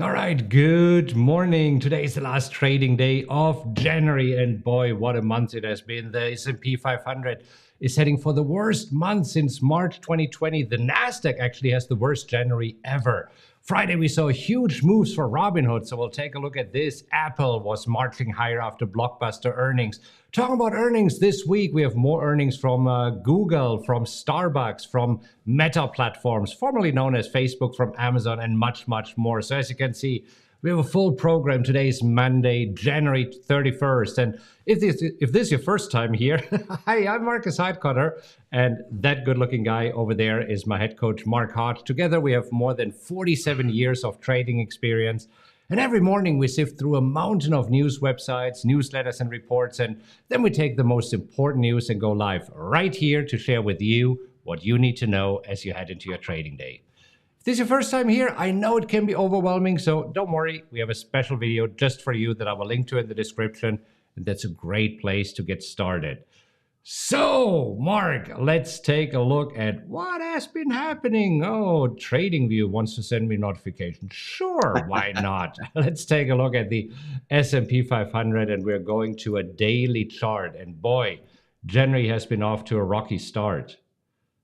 All right, good morning. Today is the last trading day of January, and boy, what a month it has been. The S&P 500 is heading for the worst month since March 2020. The Nasdaq actually has the worst January ever. Friday, we saw huge moves for Robinhood, so we'll take a look at this. Apple was marching higher after blockbuster earnings. Talking about earnings this week, we have more earnings from Google, from Starbucks, from Meta platforms, formerly known as Facebook, from Amazon, and much, much more. So as you can see, we have a full program. Today is Monday, January 31st. And if this is your first time here, hi, I'm Marcus Heidkotter, and that good-looking guy over there is my head coach, Mark Hart. Together, we have more than 47 years of trading experience. And every morning we sift through a mountain of news websites, newsletters, and reports, and then we take the most important news and go live right here to share with you what you need to know as you head into your trading day. If this is your first time here, I know it can be overwhelming, so don't worry. We have a special video just for you that I will link to in the description, and that's a great place to get started. So, Mark, let's take a look at what has been happening. Oh, TradingView wants to send me notifications. Sure, why not? Let's take a look at the S&P 500, and we're going to a daily chart. And boy, January has been off to a rocky start.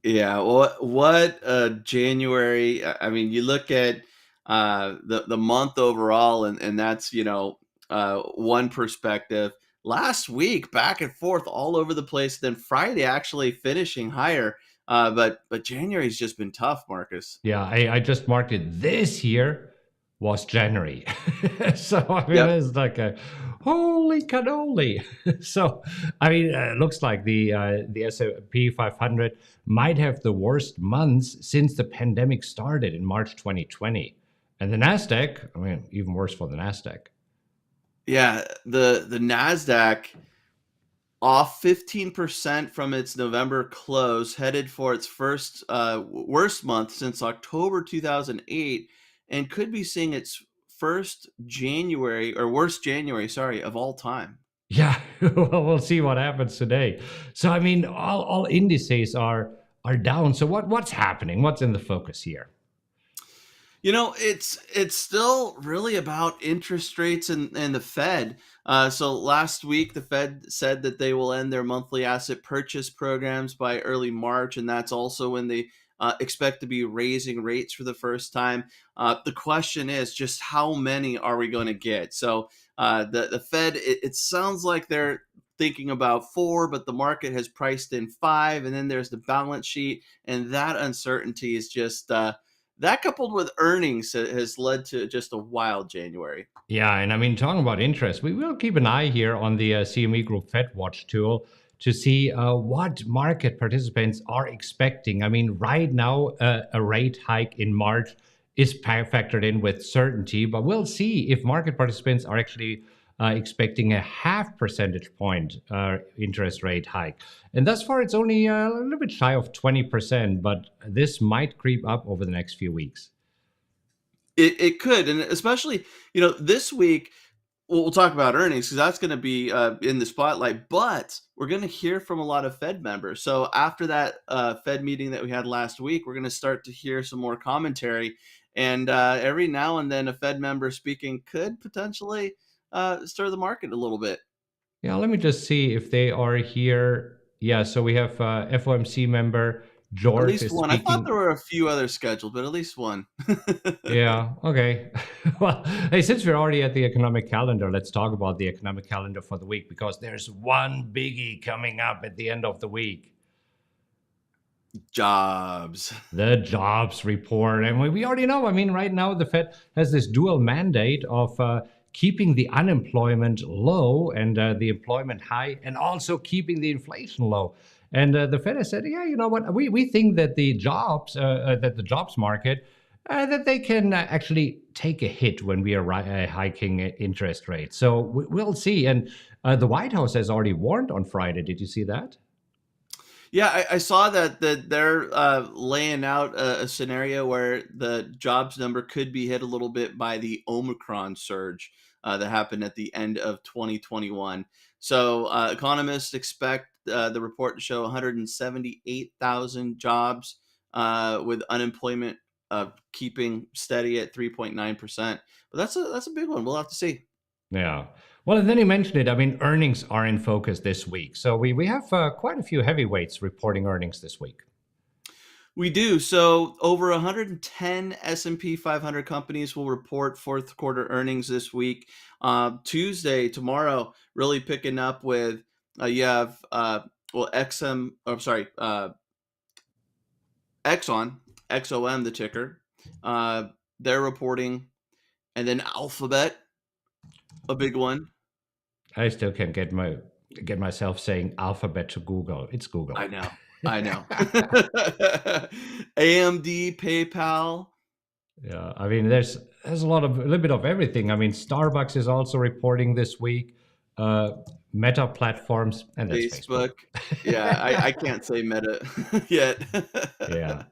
Yeah, what January. I mean, you look at the month overall, and that's one perspective. Last week, back and forth all over the place. Then Friday actually finishing higher. But January's just been tough, Marcus. Yeah, I just marked it. This year was January. So, I mean, Yep. it's like a holy cannoli. So, I mean, it looks like the S&P 500 might have the worst months since the pandemic started in March 2020. And the Nasdaq, I mean, even worse for the Nasdaq. Yeah, the Nasdaq off 15% from its November close, headed for its first worst month since October 2008, and could be seeing its first January or worst January, sorry, of all time. Yeah, well, we'll see what happens today. So, I mean, all indices are down. So, what's happening? What's in the focus here? It's still really about interest rates and the Fed. So last week, the Fed said that they will end their monthly asset purchase programs by early March, and that's also when they expect to be raising rates for the first time. The question is just how many are we going to get? So the Fed, it sounds like they're thinking about four, but the market has priced in five, and then there's the balance sheet, and that uncertainty is just. That coupled with earnings has led to just a wild January. Yeah, and I mean, talking about interest, we will keep an eye here on the CME Group Fed Watch tool to see what market participants are expecting. I mean, right now, a rate hike in March is factored in with certainty, but we'll see if market participants are actually expecting a half percentage point interest rate hike. And thus far, it's only a little bit shy of 20%, but this might creep up over the next few weeks. It could, and especially this week we'll talk about earnings because that's going to be in the spotlight. But we're going to hear from a lot of Fed members. So after that Fed meeting that we had last week, we're going to start to hear some more commentary, and every now and then a Fed member speaking could potentially stir the market a little bit. Yeah, let me just see if they are here. Yeah, so we have FOMC member At George least is one. I thought there speaking. were a few others scheduled, but at least one. Yeah, okay. Well, hey, since we're already at the economic calendar, let's talk about the economic calendar for the week because there's one biggie coming up at the end of the week. Jobs. The jobs report. And we already know, I mean, right now the Fed has this dual mandate of keeping the unemployment low and the employment high, and also keeping the inflation low. And the Fed has said, yeah, you know what? We think that the jobs market, that they can actually take a hit when we are hiking interest rates. So we'll see. And the White House has already warned on Friday. Did you see that? Yeah, I saw that they're laying out a scenario where the jobs number could be hit a little bit by the Omicron surge that happened at the end of 2021. So economists expect the report to show 178,000 jobs with unemployment keeping steady at 3.9%. But that's a big one. We'll have to see. Yeah. Well, and then you mentioned it. I mean, earnings are in focus this week. So we have quite a few heavyweights reporting earnings this week. We do. So over 110 S&P 500 companies will report fourth quarter earnings this week. Tuesday, tomorrow, really picking up with you have XM. I'm sorry, Exxon, XOM, the ticker. They're reporting, and then Alphabet, a big one. I still can't get myself saying alphabet to Google. It's I Google. know. I know. AMD, PayPal, Yeah, I mean, there's a little bit of everything. I mean, Starbucks is also reporting this week. Uh, Meta platforms, and that's Facebook. Facebook. Yeah, I can't say Meta yet. Yeah. And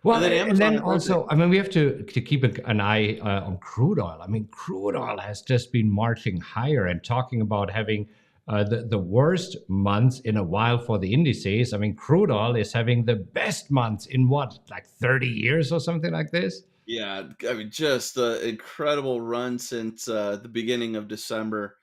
Well, then and Amazon then on Thursday. also, I mean, we have to keep an eye on crude oil. I mean, crude oil has just been marching higher and talking about having the worst months in a while for the indices. I mean, crude oil is having the best months in what, like 30 years or something like this? Yeah, I mean, just an incredible run since the beginning of December,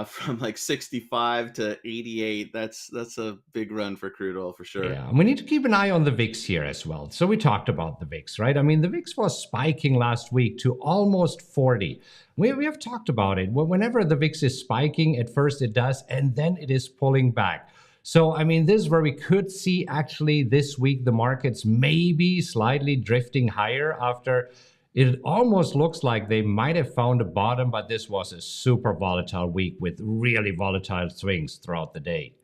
from like 65 to 88. That's a big run for crude oil for sure. Yeah, and we need to keep an eye on the VIX here as well. So we talked about the VIX, right? I mean, the VIX was spiking last week to almost 40. We have talked about it. Whenever the VIX is spiking, at first it does, and then it is pulling back. So, I mean, this is where we could see actually this week the markets maybe slightly drifting higher after it almost looks like they might have found a bottom, but this was a super volatile week with really volatile swings throughout the day.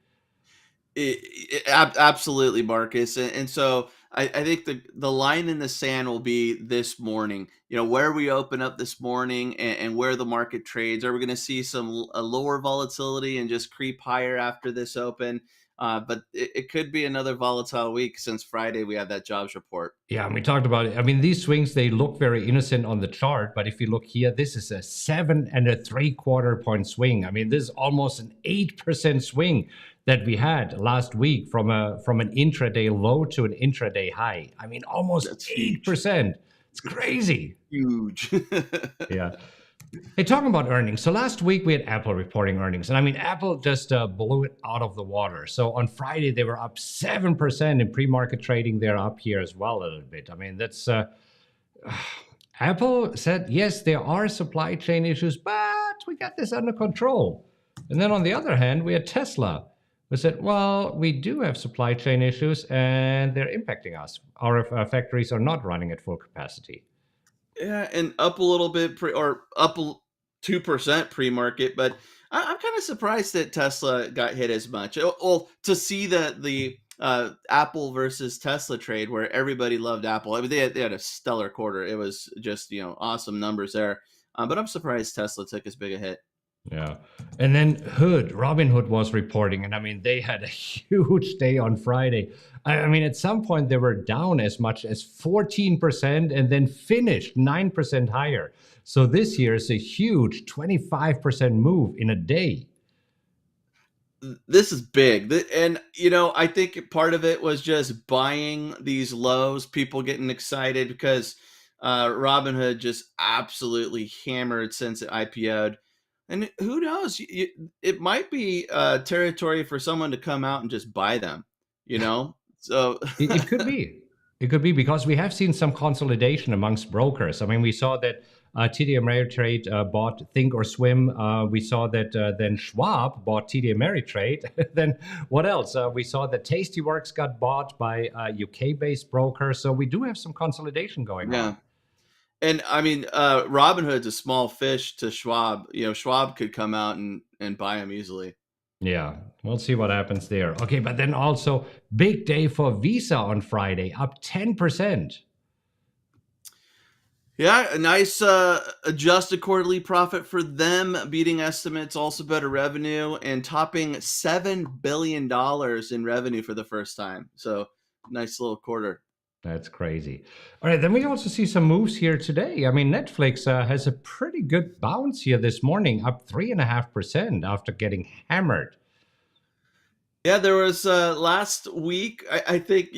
Absolutely, Marcus. And so I think the line in the sand will be this morning. You know, where we open up this morning, and where the market trades. Are we going to see a lower volatility and just creep higher after this open? But it could be another volatile week since Friday we had that jobs report. Yeah, and we talked about it. I mean, these swings, they look very innocent on the chart, but if you look here, this is a 7.75 point swing. I mean, this is almost an 8% swing that we had last week from an intraday low to an intraday high. I mean, almost That's huge. 8%. It's crazy. Huge. Yeah. Hey, talking about earnings. So last week we had Apple reporting earnings, and I mean, Apple just blew it out of the water. So on Friday they were up 7% in pre-market trading. They're up here as well a little bit. I mean, that's Apple said yes, there are supply chain issues, but we got this under control. And then on the other hand, we had Tesla. We said, well, we do have supply chain issues, and they're impacting us. Our factories are not running at full capacity. Yeah, and up a little bit or up 2% pre-market, but I'm kind of surprised that Tesla got hit as much. Well, to see the Apple versus Tesla trade where everybody loved Apple. I mean, they had a stellar quarter. It was just awesome numbers there. But I'm surprised Tesla took as big a hit. Yeah. And then Robinhood was reporting, and I mean, they had a huge day on Friday. I mean, at some point, they were down as much as 14% and then finished 9% higher. So this year is a huge 25% move in a day. This is big. And I think part of it was just buying these lows, people getting excited because Robinhood just absolutely hammered since it IPO'd. And who knows? It might be territory for someone to come out and just buy them. So It could be. It could be because we have seen some consolidation amongst brokers. I mean, we saw that TD Ameritrade bought Think or Swim. We saw that then Schwab bought TD Ameritrade. Then what else? We saw that Tastyworks got bought by a UK-based broker. So we do have some consolidation going on. yeah. And I mean, Robinhood's a small fish to Schwab. Schwab could come out and buy them easily. Yeah, we'll see what happens there. Okay, but then also big day for Visa on Friday, up 10%. Yeah, a nice adjusted quarterly profit for them, beating estimates, also better revenue, and topping $7 billion in revenue for the first time. So nice little quarter. That's crazy. All right, then we also see some moves here today. I mean, Netflix has a pretty good bounce here this morning, up 3.5% after getting hammered. Yeah, there was last week. I think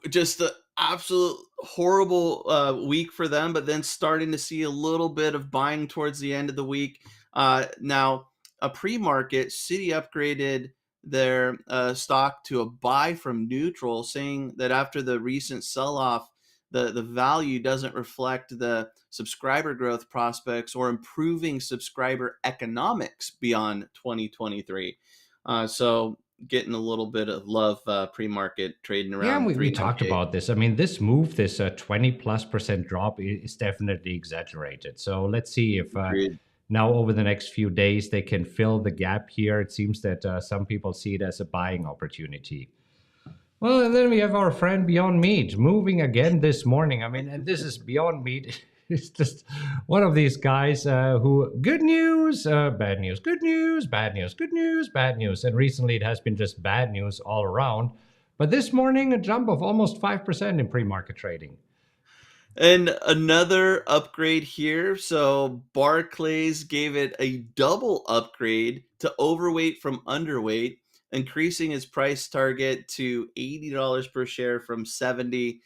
just absolute horrible week for them, but then starting to see a little bit of buying towards the end of the week. Now, a pre-market, Citi upgraded their stock to a buy from neutral, saying that after the recent sell-off, the value doesn't reflect the subscriber growth prospects or improving subscriber economics beyond 2023. So getting a little bit of love pre-market trading Yeah, and around we talked 398. about this. I mean, this move, this 20+% drop is definitely exaggerated. So let's see if Agreed. now over the next few days they can fill the gap here. It seems that some people see it as a buying opportunity. Well, and then we have our friend Beyond Meat moving again this morning. I mean, and this is Beyond Meat. It's just one of these guys who good news, bad news, good news, bad news, good news, bad news. And recently it has been just bad news all around. But this morning, a jump of almost 5% in pre market trading. And another upgrade here. So Barclays gave it a double upgrade to overweight from underweight, increasing its price target to $80 per share from 70,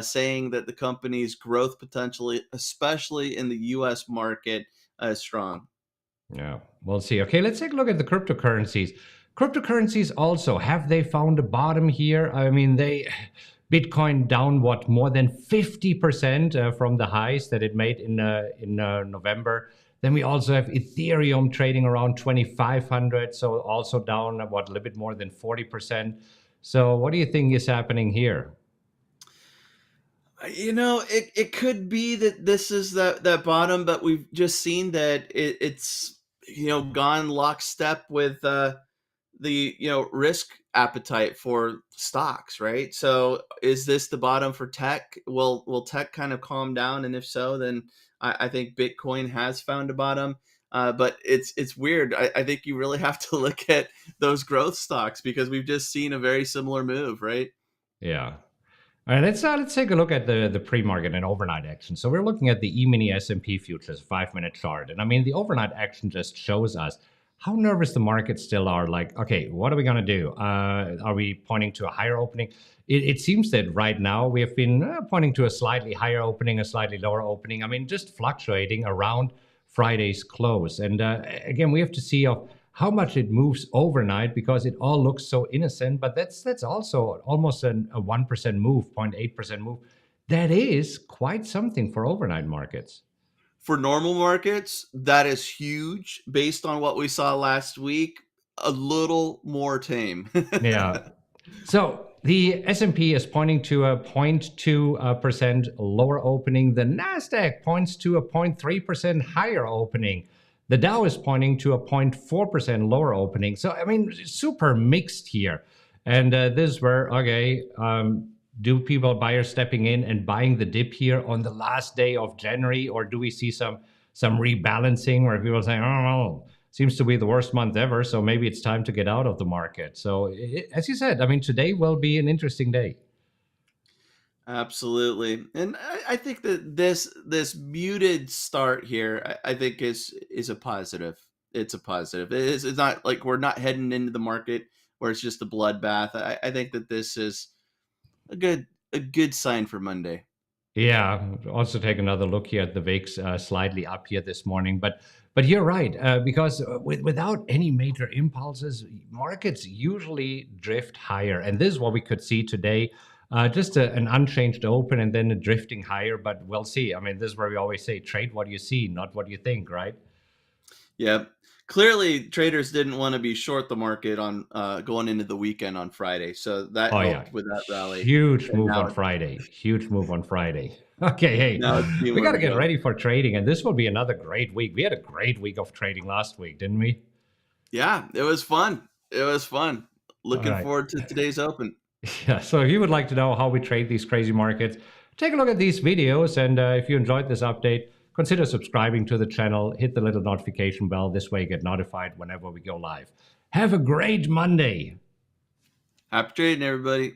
saying that the company's growth potential, especially in the US market, is strong. Yeah, we'll see. Okay, let's take a look at the cryptocurrencies. Cryptocurrencies also, have they found a bottom here? I mean, Bitcoin down what, more than 50% from the highs that it made in November. Then we also have Ethereum trading around 2,500, so also down what, a little bit more than 40%. So what do you think is happening here? It could be that this is that bottom, but we've just seen that it's gone lockstep with the risk appetite for stocks, right? So is this the bottom for tech? Will tech kind of calm down? And if so, then I think Bitcoin has found a bottom. But it's weird. I think you really have to look at those growth stocks because we've just seen a very similar move, right? Yeah. All right, let's take a look at the pre-market and overnight action. So we're looking at the E-mini S&P futures 5-minute chart, and I mean the overnight action just shows us how nervous the markets still are. Like, okay, what are we gonna do? Are we pointing to a higher opening? It seems that right now we have been pointing to a slightly higher opening, a slightly lower opening. I mean, just fluctuating around Friday's close. And again, we have to see of how much it moves overnight because it all looks so innocent. But that's also almost a 1% move, 0.8% move. That is quite something for overnight markets. For normal markets, that is huge. Based on what we saw last week, a little more tame. Yeah. So the S&P is pointing to a 0.2% lower opening. The Nasdaq points to a 0.3% higher opening. The Dow is pointing to a 0.4% lower opening. So I mean, super mixed here. And this is where, okay, do people buyers stepping in and buying the dip here on the last day of January, or do we see some rebalancing where people are saying, oh no, seems to be the worst month ever, so maybe it's time to get out of the market. So as you said, I mean, today will be an interesting day. Absolutely, and I think that this muted start here, I think is a positive. It's a positive. It's not like we're not heading into the market where it's just a bloodbath. I think that this is a good sign for Monday. Yeah, also take another look here at the VIX, slightly up here this morning. But you're right, because without any major impulses, markets usually drift higher. And this is what we could see today. Just an unchanged open and then a drifting higher, but we'll see. I mean, this is where we always say trade what you see, not what you think, right? Yeah, clearly traders didn't want to be short the market on going into the weekend on Friday, so that Oh yeah, helped with that rally. huge And move on now Friday. Huge move on Friday. Okay, hey, now it's seeing we where got to we get go. ready for trading, and this will be another great week. We had a great week of trading last week, didn't we? Yeah, it was fun. It was fun. All Looking right. forward to today's open. Yeah. So if you would like to know how we trade these crazy markets, take a look at these videos, and if you enjoyed this update, consider subscribing to the channel. Hit the little notification bell. This way, you get notified whenever we go live. Have a great Monday. Happy trading, everybody.